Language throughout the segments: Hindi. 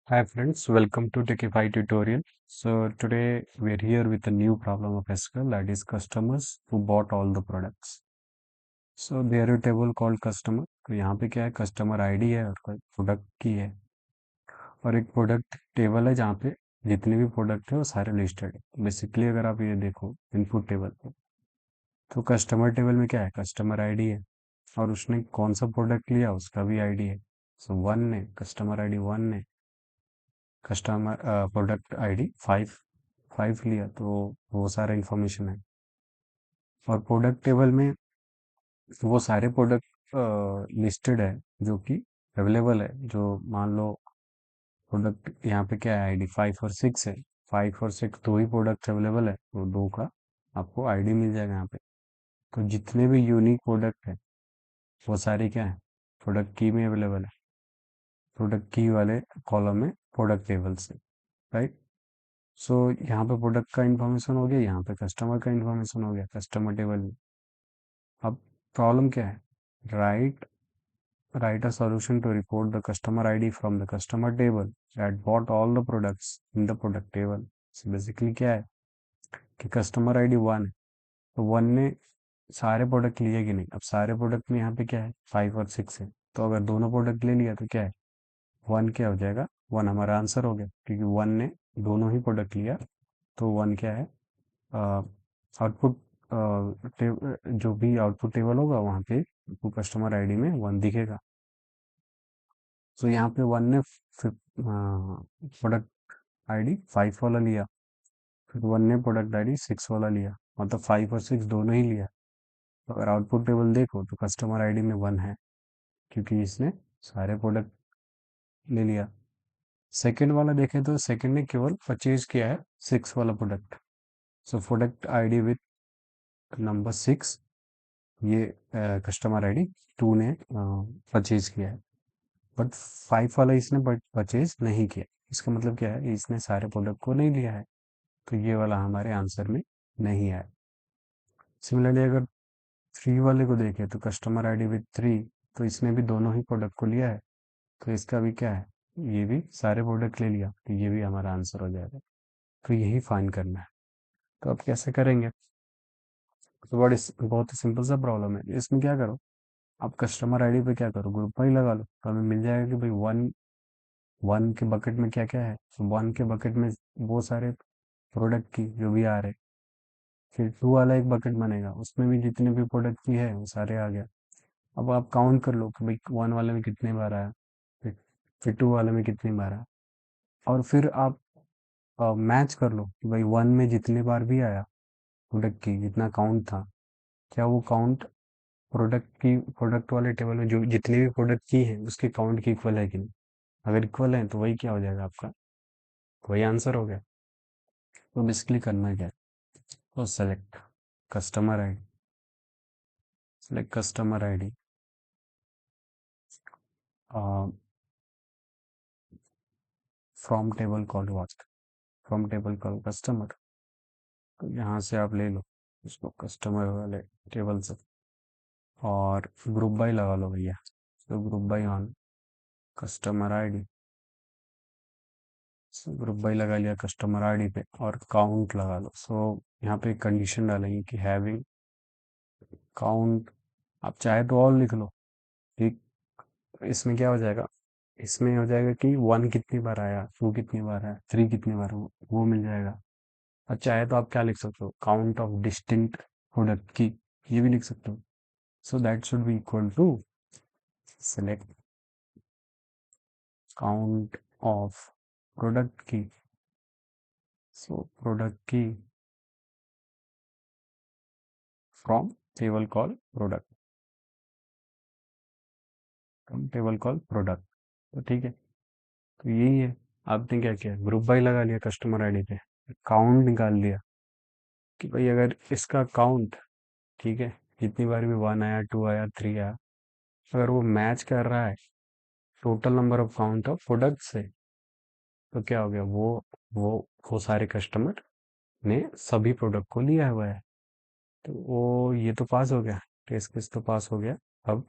Hi friends, welcome to Techify tutorial. So today we're here with a new problem of SQL, that is customers who bought all the products. So there is a table called customer. तो यहाँ पे क्या है, कस्टमर आईडी है और प्रोडक्ट की है, और एक प्रोडक्ट टेबल है जहाँ पे जितने भी प्रोडक्ट है वो सारे लिस्टेड है। बेसिकली अगर आप ये देखो इनपुट टेबल पे, तो कस्टमर टेबल में क्या है, कस्टमर आईडी है और उसने कौन सा प्रोडक्ट लिया उसका भी आईडी है। सो वन ने कस्टमर आईडी वन ने customer product ID five five लिया, तो वो सारा इंफॉर्मेशन है। और प्रोडक्ट टेबल में वो सारे प्रोडक्ट लिस्टेड है जो कि अवेलेबल है। जो मान लो प्रोडक्ट यहाँ पे क्या है, आईडी फाइव और सिक्स है, फाइव और सिक्स दो ही प्रोडक्ट अवेलेबल है, तो दो का आपको आईडी मिल जाएगा यहाँ पे। तो जितने भी यूनिक प्रोडक्ट है वो सारे क्या है, प्रोडक्ट की में अवेलेबल है, प्रोडक्ट की वाले कॉलम में प्रोडक्ट टेबल से, राइट। सो यहाँ पे प्रोडक्ट का इंफॉर्मेशन हो गया, यहाँ पे कस्टमर का इंफॉर्मेशन हो गया कस्टमर टेबल में। अब प्रॉब्लम क्या है, write write a solution to report the customer ID from the customer table that bought all the products in the product table. So basically क्या है कि कस्टमर आईडी वन है, तो वन ने सारे प्रोडक्ट लिए कि नहीं। अब सारे प्रोडक्ट में यहाँ पे क्या है, फाइव और सिक्स है, तो अगर दोनों प्रोडक्ट ले लिया तो क्या है, वन क्या हो जाएगा, वन हमारा आंसर हो गया, क्योंकि वन ने दोनों ही प्रोडक्ट लिया। तो वन क्या है, आउटपुट जो भी आउटपुट टेबल होगा वहाँ पे आपको कस्टमर आईडी में वन दिखेगा। तो यहाँ पे वन ने प्रोडक्ट आईडी फाइव वाला लिया, फिर वन ने प्रोडक्ट आईडी सिक्स वाला लिया, मतलब फाइव और सिक्स दोनों ही लिया। तो अगर आउटपुट टेबल देखो तो कस्टमर आईडी में वन है, क्योंकि इसने सारे प्रोडक्ट ले लिया। सेकंड वाला देखें तो सेकंड ने केवल परचेज किया है सिक्स वाला product. So product ID with number six, ये कस्टमर आईडी टू ने परचेज किया है, बट फाइव वाला इसने परचेज नहीं किया। इसका मतलब क्या है, इसने सारे प्रोडक्ट को नहीं लिया है, तो ये वाला हमारे आंसर में नहीं आया। सिमिलरली अगर थ्री वाले को देखें तो कस्टमर आईडी विथ थ्री, तो इसने भी दोनों ही प्रोडक्ट को लिया है, तो इसका भी क्या है, ये भी सारे प्रोडक्ट ले लिया, तो ये भी हमारा आंसर हो जाएगा। तो यही फाइंड करना है। तो अब कैसे करेंगे, तो बहुत ही सिंपल सा प्रॉब्लम है। इसमें क्या करो, आप कस्टमर आईडी पे क्या करो, ग्रुप बाई लगा लो, तो हमें मिल जाएगा कि भाई वन वन के बकेट में क्या क्या है। तो वन के बकेट में वो सारे प्रोडक्ट की जो भी आ रहे, फिर टू वाला एक बकेट बनेगा, उसमें भी जितने भी प्रोडक्ट की है वो सारे आ गया। अब आप काउंट कर लो कि भाई वन वाले में कितने बार आया, फिर फिर टू वाले में कितनी बार आया, और फिर आप मैच कर लो कि भाई वन में जितने बार भी आया प्रोडक्ट की जितना काउंट था, क्या वो काउंट प्रोडक्ट वाले टेबल में जो जितनी भी प्रोडक्ट की है उसके काउंट की इक्वल है कि नहीं। अगर इक्वल है तो वही क्या हो जाएगा आपका, वही आंसर हो गया। तो बेसिकली करना क्या है, तो customer I select customer ID from table call what, from table call customer. तो यहाँ से आप ले लो उसको कस्टमर वाले टेबल से, और ग्रुप बाई लगा लो भैया। तो group by on customer ID, group by लगा लिया कस्टमर आईडी पे, और काउंट लगा लो। सो यहाँ पे कंडीशन डालेंगे कि हैविंग काउंट, आप चाहे तो और लिख लो, ठीक। इसमें क्या हो जाएगा, इसमें हो जाएगा कि वन कितनी बार आया, टू कितनी बार आया, थ्री कितनी बार, वो मिल जाएगा। और चाहे तो आप क्या लिख सकते हो, काउंट ऑफ डिस्टिंक्ट प्रोडक्ट की, ये भी लिख सकते हो। So that should be equal to select count of product key, so product key from table call product, from table call product. तो ठीक है, तो यही है। आपने क्या किया, ग्रुप बाई लगा लिया कस्टमर आईडी पे, काउंट निकाल लिया कि भाई अगर इसका काउंट, ठीक है, जितनी बार भी वन आया, टू आया, थ्री आया, अगर वो मैच कर रहा है total number of count of product से, तो क्या हो गया, वो वो सारे कस्टमर ने सभी प्रोडक्ट को लिया हुआ है। तो वो ये तो पास हो गया, टेस्ट केस तो पास हो गया। अब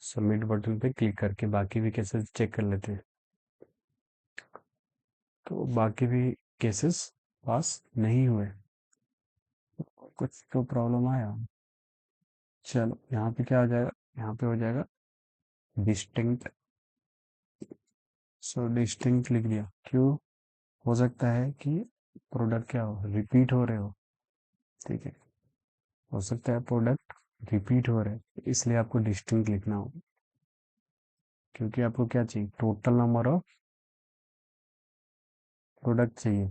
सबमिट बटन पे क्लिक करके बाकी भी कैसे चेक कर लेते हैं। तो बाकी भी केसेस पास नहीं हुए, कुछ तो प्रॉब्लम आया। चलो यहाँ पे क्या हो जाएगा, यहाँ पे हो जाएगा डिस्टिंक्ट। सो डिस्टिंक्ट लिख दिया। क्यों? हो सकता है कि प्रोडक्ट क्या हो, रिपीट हो रहे हो। ठीक है, हो सकता है प्रोडक्ट रिपीट हो रहे हैं, इसलिए आपको डिस्टिंक्ट लिखना होगा। क्योंकि आपको क्या चाहिए, टोटल नंबर ऑफ प्रोडक्ट चाहिए।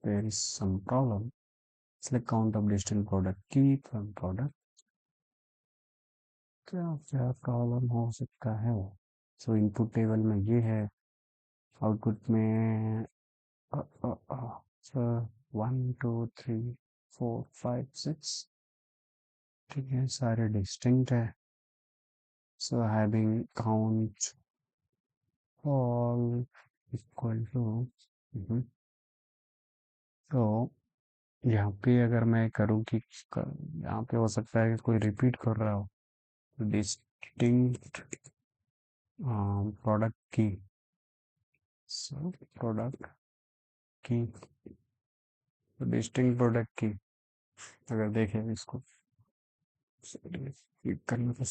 There is some problem, select count of distinct product, key from product। क्या क्या प्रॉब्लम हो सकता है? सो इनपुट टेबल में ये है, आउटपुट में सो 1 2 3 4 5 6। ठीक है, सारे डिस्टिंक्ट है। So having count all equal to. तो यहाँ पे अगर मैं करूँ कि यहाँ पे हो सकता है कि कोई रिपीट कर रहा हो, distinct product key. So product की, डिस्टिंक्ट प्रोडक्ट की अगर देखें इसको, क्लिक करने पर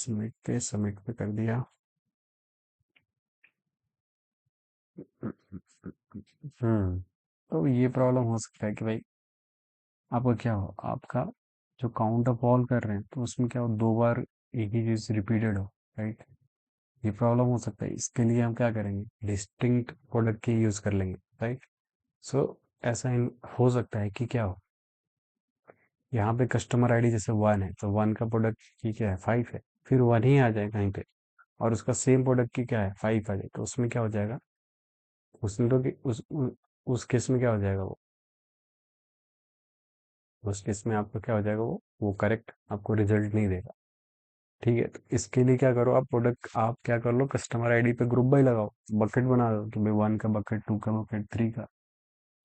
सबमिट पे कर दिया। तो ये प्रॉब्लम हो सकता है कि भाई आपका क्या हो, आपका जो काउंट ऑफ ऑल कर रहे हैं तो उसमें क्या हो, 2 बार एक ही चीज रिपीटेड हो। राइट, ये प्रॉब्लम हो सकता है। इसके लिए हम क्या करेंगे, डिस्टिंक्ट प्रोडक्ट की यूज कर लेंगे। राइट, सो ऐसा हो सकता है कि क्या हो, यहाँ पे कस्टमर आईडी जैसे 1 है, तो 1 का प्रोडक्ट की क्या है, 5 है, फिर 1 ही आ जाए कहीं पे, और उसका सेम प्रोडक्ट की क्या है, 5 आ जाए, तो उसमें क्या हो जाएगा, उसमें तो कि उस केस में क्या हो जाएगा वो, उस केस में आपका क्या हो जाएगा, वो करेक्ट आपको रिजल्ट नहीं देगा। ठीक है, तो इसके लिए क्या करो, आप प्रोडक्ट आप क्या कर लो, कस्टमर आईडी पे ग्रुप बाय लगाओ, बकेट बना दो कि भाई 1 का बकेट, 2 का बकेट, 3 का,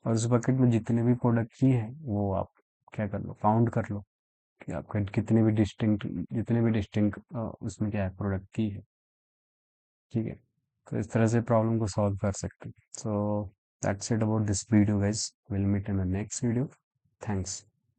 और उस बकेट में जितने भी प्रोडक्ट की है वो आप क्या कर लो, काउंट कर लो कि आपका कितने भी डिस्टिंक्ट, जितने भी डिस्टिंक्ट उसमें क्या है, प्रोडक्ट की है। ठीक है, तो इस तरह से प्रॉब्लम को सॉल्व कर सकते हैं। So that's it about this video guys, will meet in the next video. Thanks.